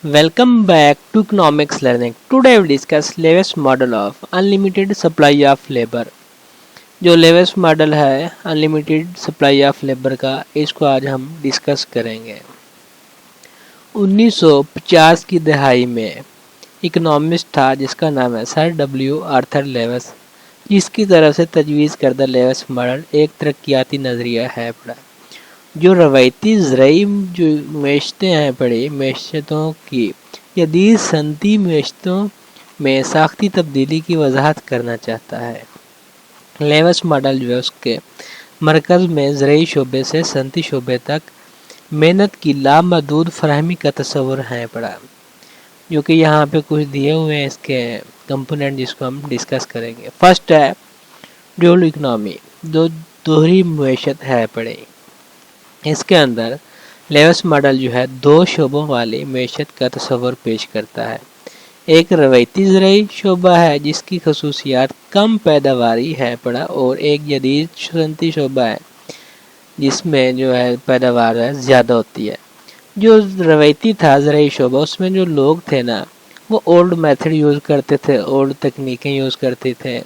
Welcome back to Economics Learning. Today we discuss latest model of unlimited supply of labor. जो latest model है unlimited supply of labour का, इसको आज हम discuss करेंगे। 1950 की दहाई में इकोनॉमिस्ट था जिसका नाम है सर डब्ल्यू आर्थर लेविस, जिसकी तरफ से तजवीज़ करदा लेविस मॉडल एक तरक्याती नज़रिया है पड़ा। जो रवायती ज़राई जो मैशतें हैं पड़ी मैशतों की जदीद सनती मैशतों में साख्ती तब्दीली की वजाहत करना चाहता है। लेविस मॉडल जो है उसके मरकज़ में ज़राई शोबे से सनती शोबे तक मेहनत की लामहदूद फराहमी का तस्वुर है पड़ा, जो कि यहाँ पे कुछ दिए हुए हैं इसके कंपोनेंट जिसको हम डिस्कस करेंगे। फर्स्ट है ड्यूल इकनॉमी, दोहरी मैशत है पड़े। इसके अंदर लेविस मॉडल जो है दो शोबों वाली मैशत का तस्वर पेश करता है। एक रवायती ज़राई शोबा है जिसकी खसूसियात कम पैदावारी है पड़ा, और एक जदीद सनती शोबा है जिसमें जो है पैदावार है ज़्यादा होती है। जो रवायती था ज़राई शोबा उसमें जो लोग थे ना वो ओल्ड मेथड यूज़ करते थे, ओल्ड तकनीकें यूज़ करते थे,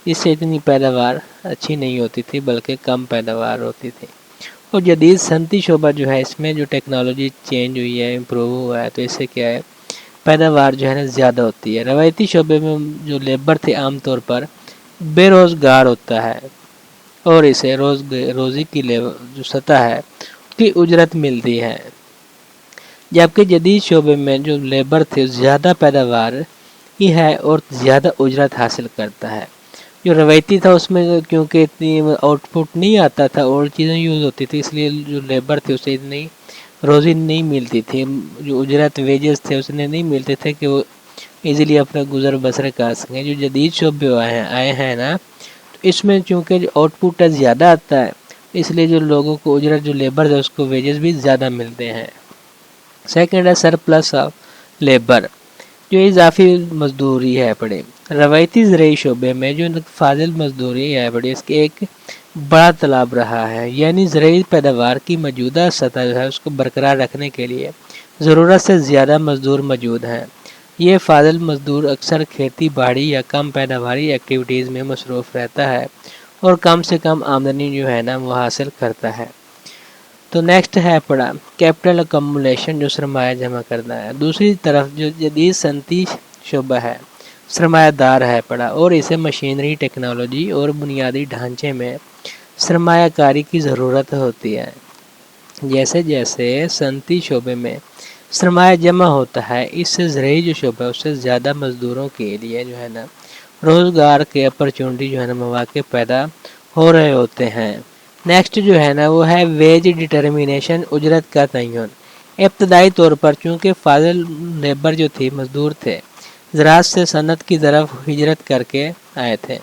इससे इतनी पैदावार अच्छी नहीं होती थी बल्कि कम पैदावार होती थी। और जदीद सनती शोबा जो है इसमें जो टेक्नोलॉजी चेंज हुई है, इम्प्रूव हुआ है, तो इससे क्या है पैदावार जो है ना ज़्यादा होती है। रवायती शोबे में जो लेबर थे आमतौर पर बेरोज़गार होता है और इसे रोज़ी की जो सतह है उसकी उजरत मिलती है, जबकि जदीद शोबे में जो लेबर थे ज़्यादा पैदावार ही है और ज़्यादा उजरत हासिल करता है। जो रवायती था उसमें क्योंकि इतनी आउटपुट नहीं आता था और चीज़ें यूज़ होती थी, इसलिए जो लेबर थे उसे इतनी रोज़ी नहीं मिलती थी, जो उजरत वेजेस थे उसने नहीं मिलते थे कि वो इजीली अपना गुजर बसर कर सकें। जो जदीद शोबे आए हैं ना, तो इसमें चूँकि जो आउटपुट है ज़्यादा आता है, इसलिए जो लोगों को उजरत जो लेबर है उसको वेजेस भी ज़्यादा मिलते हैं। सेकेंड है सरप्लस ऑफ लेबर, जो इजाफी मजदूरी है पड़े। रवायती ज़राई शोबे में जो फाजिल मजदूरी है पड़े इसके एक बड़ा तालाब रहा है, यानी ज़राई पैदावार की मौजूदा सतह जो है उसको बरकरार रखने के लिए ज़रूरत से ज़्यादा मजदूर मौजूद हैं। ये फाजिल मजदूर अक्सर खेती बाड़ी या कम पैदावारी एक्टिविटीज़ में मसरूफ़ रहता है और कम से कम आमदनी जो है ना वो हासिल करता है। तो नेक्स्ट है पड़ा कैपिटल अकमुलेशन, जो सरमाया जमा करना है। दूसरी तरफ जो जदीद सनती शोबा है सरमायादार है पड़ा और इसे मशीनरी टेक्नोलॉजी और बुनियादी ढांचे में सरमायाकारी की ज़रूरत होती है। जैसे जैसे सनती शोबे में सरमाया जमा होता है, इससे ज़राई जो शोबा है उससे ज़्यादा मज़दूरों के लिए जो है ना रोज़गार के अपॉर्चुनिटी जो है ना मौके पैदा हो रहे होते हैं। नेक्स्ट जो है ना वो है वेज डिटर्मिनेशन, उजरत का तयन। इब्तदाई तौर पर चूँकि फाजिल लेबर जो थी मजदूर थे ज़राअत से सनत की तरफ हिजरत करके आए थे।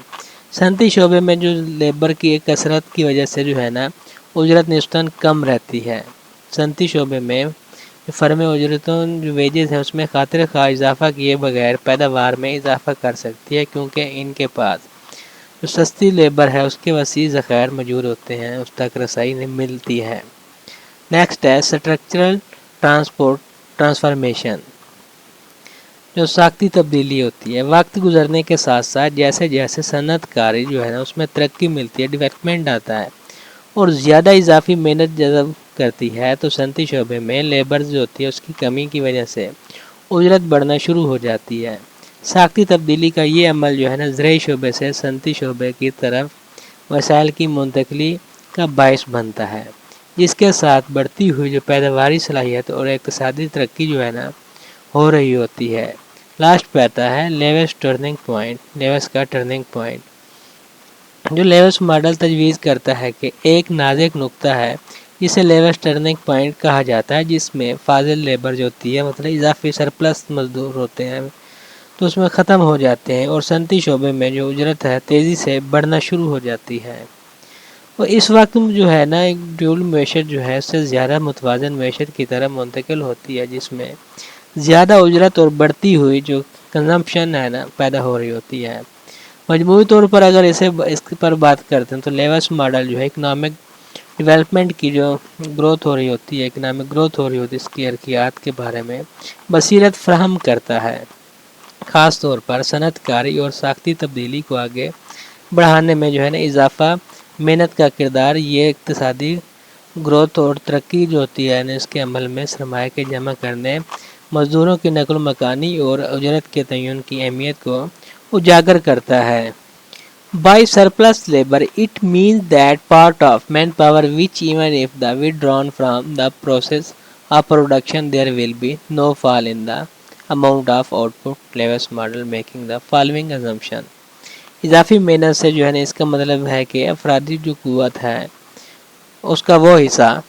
सनती शोबे में जो लेबर की कसरत की वजह से जो है ना उजरत निस्बतन कम रहती है। सनती शोबे में फर्म उजरतों जो वेजेस हैं उसमें खातिर खा इजाफा किए बगैर पैदावार में इजाफा कर सकती है, क्योंकि इनके पास जो सस्ती लेबर है उसके वसी ज़खायर मौजूद होते हैं, उस तक रसाई नहीं मिलती है। नेक्स्ट है स्ट्रक्चरल ट्रांसफॉर्मेशन, जो साख्ती तब्दीली होती है। वक्त गुजरने के साथ साथ जैसे जैसे सनअतकारी जो है ना उसमें तरक्की मिलती है, डेवलपमेंट आता है और ज़्यादा इजाफी मेहनत जज़ब करती है, तो सनती शोबे में लेबर जो होती है उसकी कमी की वजह से उजरत बढ़ना शुरू हो जाती है। साख्ती तब्दीली का ये अमल जो है ना ज़राई शोबे से सनती शोबे की तरफ वसाइल की मुंतकली का बायस बनता है, जिसके साथ बढ़ती हुई जो पैदावारी सलाहियत और इक़्तिसादी तरक्की जो है ना हो रही होती है। लास्ट पे आता है लेविस टर्निंग पॉइंट, लेविस का टर्निंग पॉइंट। जो लेविस मॉडल तजवीज़ करता है कि एक नाजुक नुक्ता है जिसे लेविस टर्निंग पॉइंट कहा जाता है, जिसमें फाजिल लेबर जो होती है मतलब इजाफी सरप्लस मजदूर होते हैं तो उसमें ख़त्म हो जाते हैं और सनती शोबे में जो उजरत है तेज़ी से बढ़ना शुरू हो जाती है। और इस वक्त जो है ना एक ड्यूल मैशत जो है उससे ज़्यादा मुतवाज़न मैशत की तरह मुंतकिल होती है, जिसमें ज़्यादा उजरत और बढ़ती हुई जो कंजम्पशन है ना पैदा हो रही होती है। मजमूई तौर पर अगर इस पर बात करते हैं तो लेविस मॉडल जो है इकनॉमिक ڈیولپمنٹ کی جو گروتھ ہو رہی ہوتی ہے، اکنامک گروتھ ہو رہی ہوتی ہے، اس کی حرکیات کے بارے میں بصیرت فراہم کرتا ہے، خاص طور پر صنعت کاری اور ساختی تبدیلی کو آگے بڑھانے میں جو ہے نا اضافہ محنت کا کردار۔ یہ اقتصادی گروتھ اور ترقی جو ہوتی ہے نا اس کے عمل میں سرمایہ کے جمع کرنے، مزدوروں کی نقل و مکانی اور اجرت کے تعین کی اہمیت کو اجاگر کرتا ہے۔ By surplus labor, it means that part of manpower which even if the withdrawn from the process of production there will be no fall in the amount of output. Lewis model making the following assumption. اضافی محنت سے جو ہے نا اس کا مطلب ہے کہ افرادی جو قوت ہے اس کا وہ حصہ،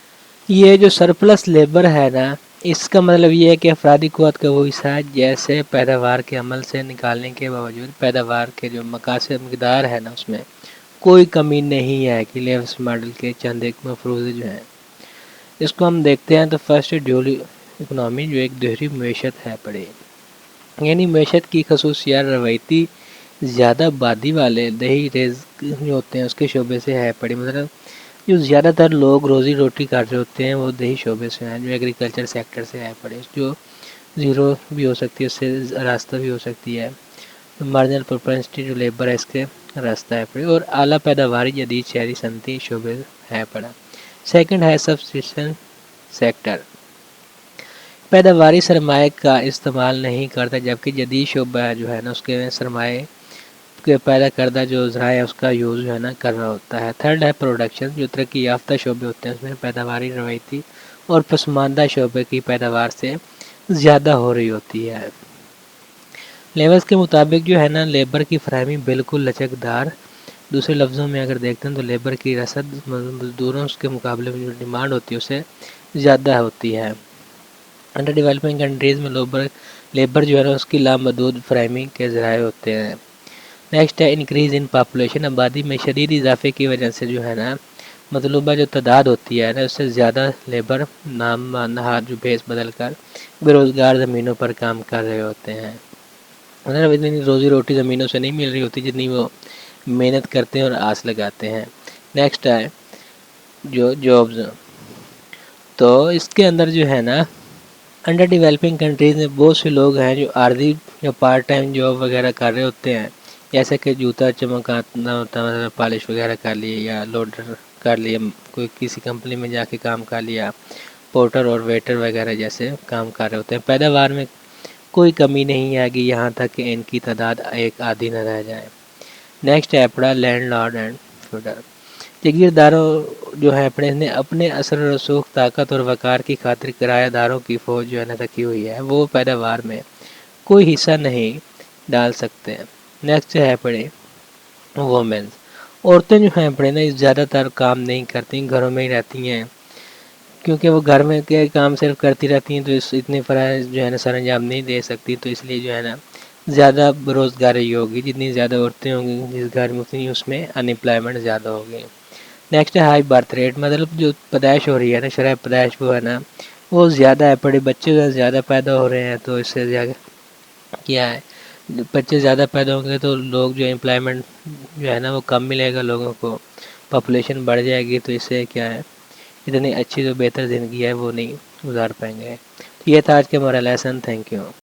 یہ جو سرپلس لیبر ہے نا اس کا مطلب یہ ہے کہ افرادی قوت کا وہ حصہ ہے جیسے پیداوار کے عمل سے نکالنے کے باوجود پیداوار کے جو مقاصد مقدار ہے نا اس میں کوئی کمی نہیں ہے کہ لیوس ماڈل کے چند ایک مفروضے جو ہیں اس کو ہم دیکھتے ہیں۔ تو فرسٹ ڈیول اکنامی جو ایک دوہری معیشت ہے پڑے، یعنی معیشت کی خصوصیات روایتی زیادہ آبادی والے دیہی رزق جو ہوتے ہیں اس کے شعبے سے ہے پڑی، مطلب جو زیادہ تر لوگ روزی روٹی کر رہے ہوتے ہیں وہ دیہی شعبے سے ہیں، جو ایگریکلچر سیکٹر سے ہے پڑے، جو زیرو بھی ہو سکتی ہے، اس سے راستہ بھی ہو سکتی ہے، مارجنل پروپینسٹی جو لیبر ہے اس کے راستہ ہے پڑے، اور اعلیٰ پیداواری جدید شہری صنعتی شعبے ہے پڑا۔ سیکنڈ ہے سبسٹیشن سیکٹر، پیداواری سرمایہ کا استعمال نہیں کرتا جبکہ جدید شعبہ جو ہے نا اس کے سرمایہ کے پیدا کردہ جو ذرائع اس کا یوز جو ہے نا کر رہا ہوتا ہے۔ تھرڈ ہے پروڈکشن، جو ترقی یافتہ شعبے ہوتے ہیں اس میں پیداواری روایتی اور پسماندہ شعبے کی پیداوار سے زیادہ ہو رہی ہوتی ہے۔ لیوس کے مطابق جو ہے نا لیبر کی فراہمی بالکل لچکدار، دوسرے لفظوں میں اگر دیکھتے ہیں تو لیبر کی رسد مزدوروں اس کے مقابلے میں جو ڈیمانڈ ہوتی ہے اسے زیادہ ہوتی ہے۔ انڈر ڈیولپنگ کنٹریز میں لیبر جو ہے نا اس کی لامحدود فراہمی کے ذرائع ہوتے ہیں۔ نیکسٹ ہے انکریز ان پاپولیشن، آبادی میں شدید اضافے کی وجہ سے جو ہے نا مطلوبہ جو تعداد ہوتی ہے نا اس سے زیادہ لیبر نہاد جو بیس بدل کر بے روزگار زمینوں پر کام کر رہے ہوتے ہیں، مطلب اتنی روزی روٹی زمینوں سے نہیں مل رہی ہوتی جتنی وہ محنت کرتے ہیں اور آس لگاتے ہیں۔ نیکسٹ ہے جو جابز، تو اس کے اندر جو ہے نا انڈر ڈیولپنگ کنٹریز میں بہت سے لوگ ہیں جو عارضی یا پارٹ ٹائم جاب وغیرہ کر رہے ہوتے ہیں، جیسے کہ جوتا چمکانا ہوتا ہے، پالش وغیرہ کر لیے یا لوڈر کر لیا، کوئی کسی کمپنی میں جا کے کام کر لیا، پورٹر اور ویٹر وغیرہ جیسے کام کر رہے ہوتے ہیں۔ پیداوار میں کوئی کمی نہیں آئے گی یہاں تک کہ ان کی تعداد ایک آدھی نہ رہ جائے۔ نیکسٹ ہے اپنا لینڈ لارڈ اینڈ فیوڈر، جگیرداروں جو ہے اپنے اثر و رسوخ، طاقت اور وقار کی خاطر کرایہ داروں کی فوج جو ہے نا رکھی ہوئی ہے، وہ پیداوار میں کوئی حصہ نہیں ڈال سکتے۔ نیکسٹ ہے پڑے وومنز، عورتیں جو ہیں پڑے نا زیادہ تر کام نہیں کرتی، گھروں میں ہی رہتی ہیں، کیونکہ وہ گھر میں کے کام صرف کرتی رہتی ہیں تو اتنی فرائض جو ہے نا سر انجام نہیں دے سکتی، تو اس لیے جو ہے نا زیادہ بے روزگاری ہوگی، جتنی زیادہ عورتیں ہوں گی جس گھر میں اتنی اس میں ان امپلائمنٹ زیادہ ہوگی۔ نیکسٹ ہے ہائی برتھ ریٹ، مطلب جو پیدائش ہو رہی ہے نا شرح پیدائش وہ ہے نا وہ زیادہ ہے پڑے، بچے زیادہ پیدا ہو رہے ہیں، تو اس سے زیادہ کیا ہے بچے زیادہ پیدا ہوں گے تو لوگ جو امپلائمنٹ جو ہے نا وہ کم ملے گا لوگوں کو، پاپولیشن بڑھ جائے گی، تو اس سے کیا ہے اتنی اچھی جو بہتر زندگی ہے وہ نہیں گزار پائیں گے۔ یہ تھا آج کا ہمارا لیسن، تھینک یو۔